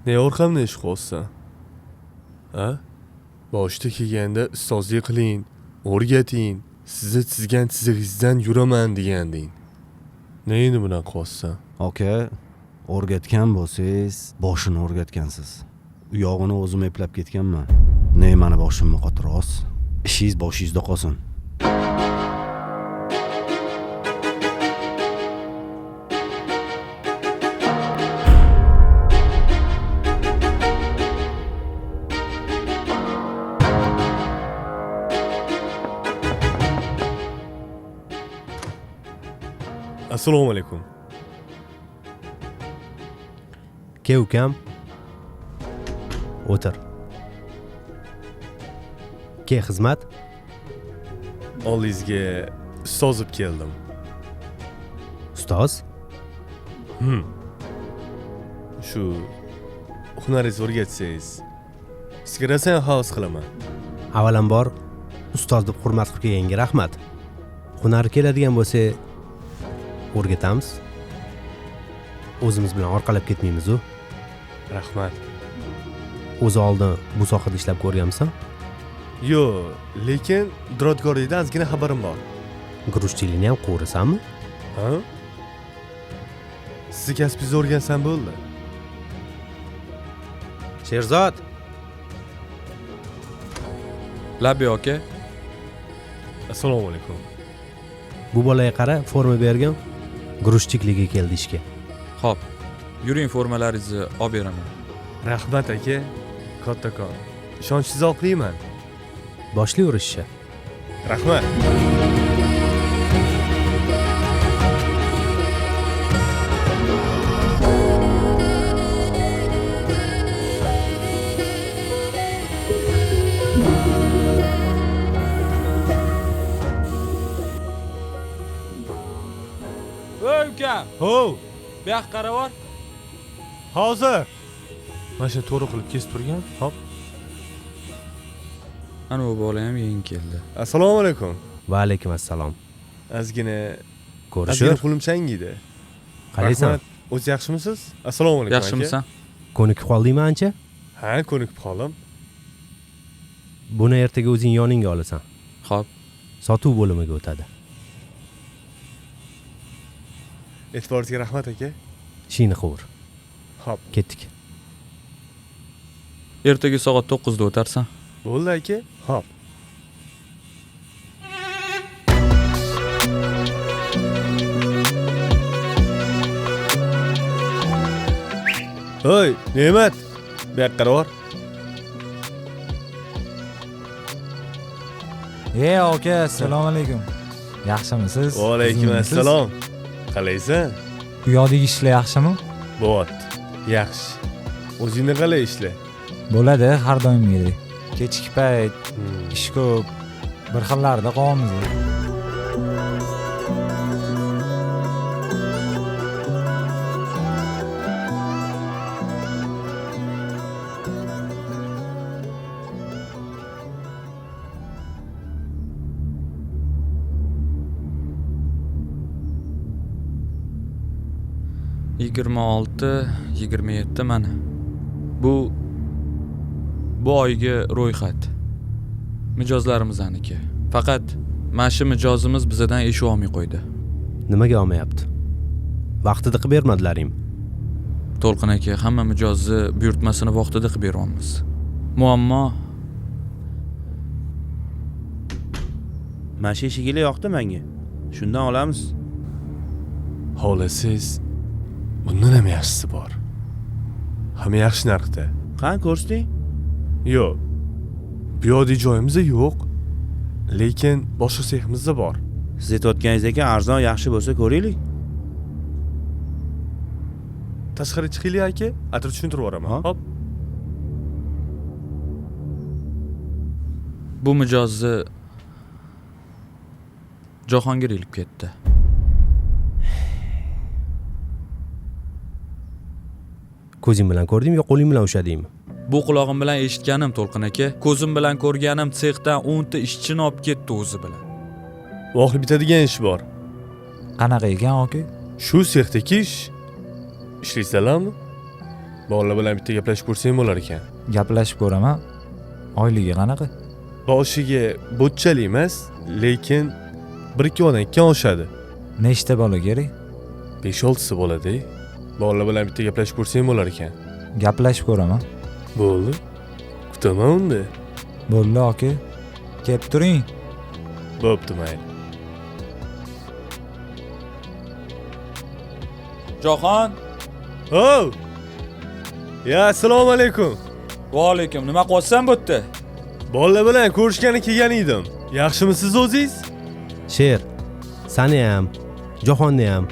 Ne orqamdan ish qilyapsan? Ha? Boshda kelganda ustozlik qiling, o'rgating, sizni chizgan chizig'ingizdan yuraman deganding. Ne endi bunaqa qilyapsan? Aka, o'rgatgan bo'lsangiz, boshini o'rgatgansiz. U yog'ini o'zim eplab ketganman. Ne mani boshimni qotiroz. Ishingiz boshingizda qolsin. Assalomu alaykum. Ke ukam. O'tir. Ke xizmat? Oldingizga ustoz bo'lib keldim. Ustoz? Shu hunaringizni o'rgatsangiz, sizga rosa havas qilaman. Avvalambor ustoz deb hurmat qilib kelganga rahmat. Hunari keladigan bo'lsa, o'rgatamiz. O'zimiz bilan orqalab ketmaymiz-ku. Rahmat. O'zi oldin bu sohada ishlab ko'rganmisan? Yo'q, lekin duradgorlikdan ozgina xabarim bor. Guruchchilikni ham qo'rasanmi? Ha? Sizni kasbingizni o'rgansam bo'ldi. Sherzod, Labi aka. Assalomu alaykum. bu bolaga qara, forma bergan. Guruchchikligi keldi ishga. Xo'p. Yuring formalaringizni olib beraman. Rahmat aka. Kattakon. Ishonchingizni oqlayman. Boshlayver ishni. Rahmat. Voy ukam, Ho, bu yoqqa qaravor. hozir. Mana shuni to'g'ri qilib kesib turgan. Hop. Ana bu bola ham yeng keldi. Assalomu alaykum. Va alaykum assalom. Ozgina Ko'rishib, qo'lim changiydi. qalaysan? Rahmat. O'zi yaxshimisiz? Assalomu alaykum. Yaxshimisan? Ko'nikib qoldingmi ancha? Ha, ko'nikib qoldim. Buni ertaga o'zing yoningga olasan. Xo'p. Sotuv bo'limiga o'tadi. E'tiboringizga rahmat aka. Ishingni qilur. Hop. Ketdik. Ertaga soat 9 da o'tarsan. Bo'ldi aka. Hop. Hoy, Ne'mat. Bu yoqqa qaravor. Aka, assalomu alaykum. Yaxshimisiz? Va alaykum assalom. Qalaysan? Bu yoqdagi ishlar yaxshimi? Bo'pti. Yaxshi. O'zingni qalay ishla? Bo'ladi, har doimgidek. Kechki payt ish ko'p. Bir xillarda qolyapmiz. Yigirma 27 mana. Bu oyga ro'yxat. Mijozlarimizaniki. Faqat mana shu mijozimiz bizdan ish olmay qo'ydi. Nimaga olmayapti? Vaqtida qilib bermadilaringmi? To'lqin aka, hamma mijozni buyurtmasini vaqtida qilib beryapmiz. Muammo Mana shu eshigili yoqdi menga. Shundan olamiz. Xohlasiz, bundan ham yaxshisi bor. Hamma yaxshi narxda. Qani ko'rsating? Yo'q. Bu yoqda joyimiz yo'q. Lekin boshqa seximizda bor. Siz aytayotganingizdek arzon yaxshi bo'lsa ko'raylik. Tashqari chiqaylik aka, atir tushuntirib yuboraman. Ha? Hop. bu mijozni Jahongir ilib ketdi. Ko'zing bilan ko'rdingmi yo qo'ling bilan ushladingmi? Bu quloqim bilan eshitganim To'lqin aka, ko'zim bilan ko'rganim sexdan 10 ta ishchini olib ketdi o'zi bilan. Voqib bitadigan ish bor. Qanaqa ekan aka? Shu sexdagi ish. Ishlaysizlarmi? Bolalar bilan bitta gaplashib ko'rsang bo'lar ekan. Gaplashib ko'raman. Oyligi qanaqa? Boshiga bo'tchalik emas, lekin 1-2 odan kam oshadi. Nechta bola kerak? 5-6 bo'ladi. Bolalar bilan bitta gaplashib ko'rsang bo'lar ekan. Gaplashib ko'raman. Bo'ldi. Kutaman unda. Bo'ldi aka. Kelib turing. Bo'pti, mayli. Jahon. Oh! Ya, assalomu alaykum. Va alaykum. Nima qilyapsan bu yerda? Bolalar bilan ko'rishgani kelgan edim. Yaxshimisiz o'zingiz? Sher, seni ham, Jahonni ham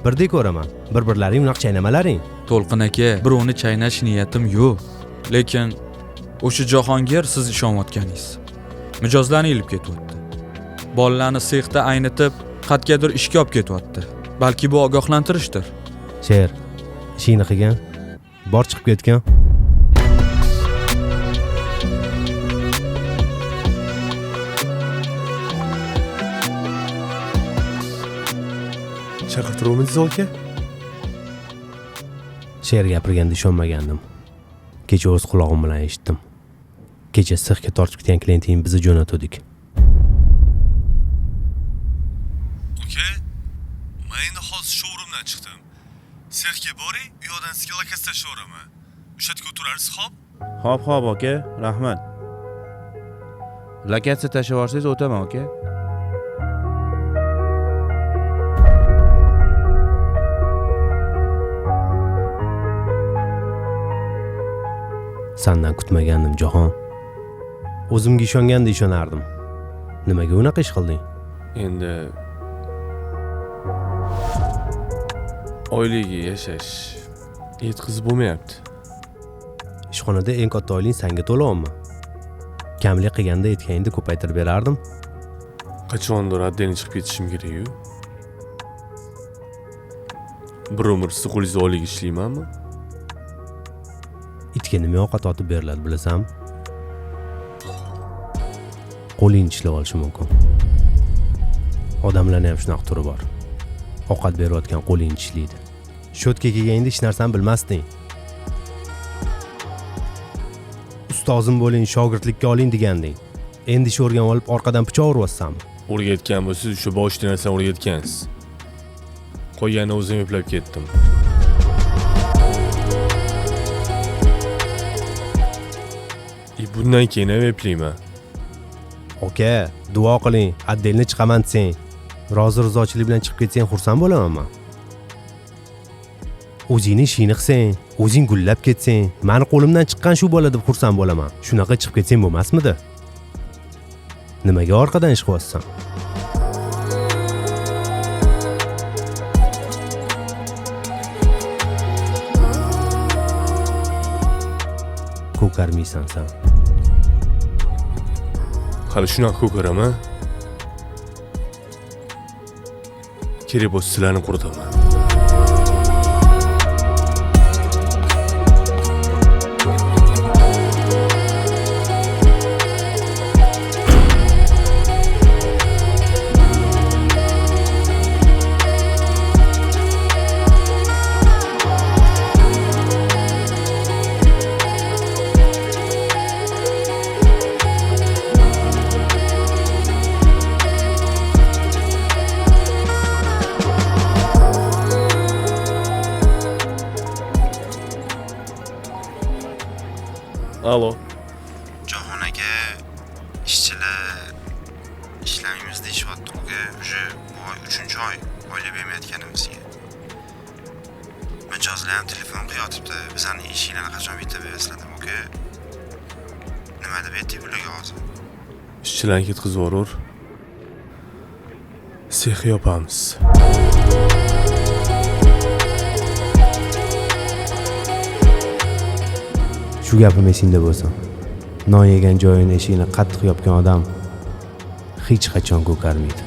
birdek ko'raman. Bir-birlaring unaqa chaynamalaring. To'lqin aka, birovni chaynash niyatim yo'q. Lekin o'sha Jahongir siz ishonayotganingiz mijozlarni ilib ketyapti. Bolalarni sexda aynitib, qatgadir ishga olib ketyapti. Balki bu ogohlantirishdir. Sher, ishingni qilgan, bor chiqib ketgan. Chaqirtiruvmisiz aka? Sher gapirganda ishonmagandim. Kecha o'z quloqim bilan eshitdim. Kecha sexga tortib ketgan klienting bizni jo'natdik. Aka, men endi hozir showroomdan chiqdim. Sexga boring, u yoqdan sizga lokasiya tashlayveraman. O'sha yerga o'tirarsiz, xo'p? Xo'p, aka, rahmat. Lokatsiya tashlab yuborsangiz o'taman, aka. Sendan kutmagandim, Jahon. O'zimga ishonganda ishonardim. Nimaga unaqa ish qilding? Endi oilaga yashash yetkazib bo'lmayapti. Ishxonada eng katta oyling senga to'layapmi? Kamlik qilganda aytganingda ko'paytirib berardim. Qachondir adden chiqib ketishim kerak-ku. Bir umr siz qo'lingizda oylik ishlaymanmi? Itga nima ovqat otib beriladi bilasanmi? Qo'lingni tishlab olishi mumkin. Odamlarning ham shunaqa turi bor. Ovqat berayotgan qo'lingni tishlaydi. Shotga kelganda hech narsani bilmasding. Ustozim bo'ling, shogirdlikka oling deganding. Endi ish o'rganib olib orqadan pichoq uryapsanmi? O'rgatgan bo'lsangiz, shu boshqa narsani o'rgatgansiz. Qo'yganni o'zim eplab ketdim. Bundan keyin ham eplayman. Oka, duo qiling, addelni chiqaman desang, rozi-rizochilik bilan chiqib ketsang xursand bo'laman. O'zingni ishingni qilsang, o'zing gullab ketsang, meni qo'limdan chiqqan shu bola deb xursand bo'laman. Shunaqa chiqib ketsang bo'lmasmidi? Nimaga orqadan ish qilyapsan? Ko'karmaysan sen. Hali shunaqa ko'karaman. Kerak bo'lsa sizlarni quritaman. Alo. Jahon aka, ishchilar ishlarimizda ishyapti uka. Уже bu oy 3-oy oylab bermayotganimizga. Mijozlar ham telefon qilyotibdi. Bizani ishinglarni qachon bitta berasizlar uka? Nima deb aytdik ularga hozir? Ishchilarni ketkazib yuborur. Sex yopamiz. Shu gapim esingda bo'lsin. Non yegan joyini eshigini qattiq yopgan odam hech qachon ko'karmaydi.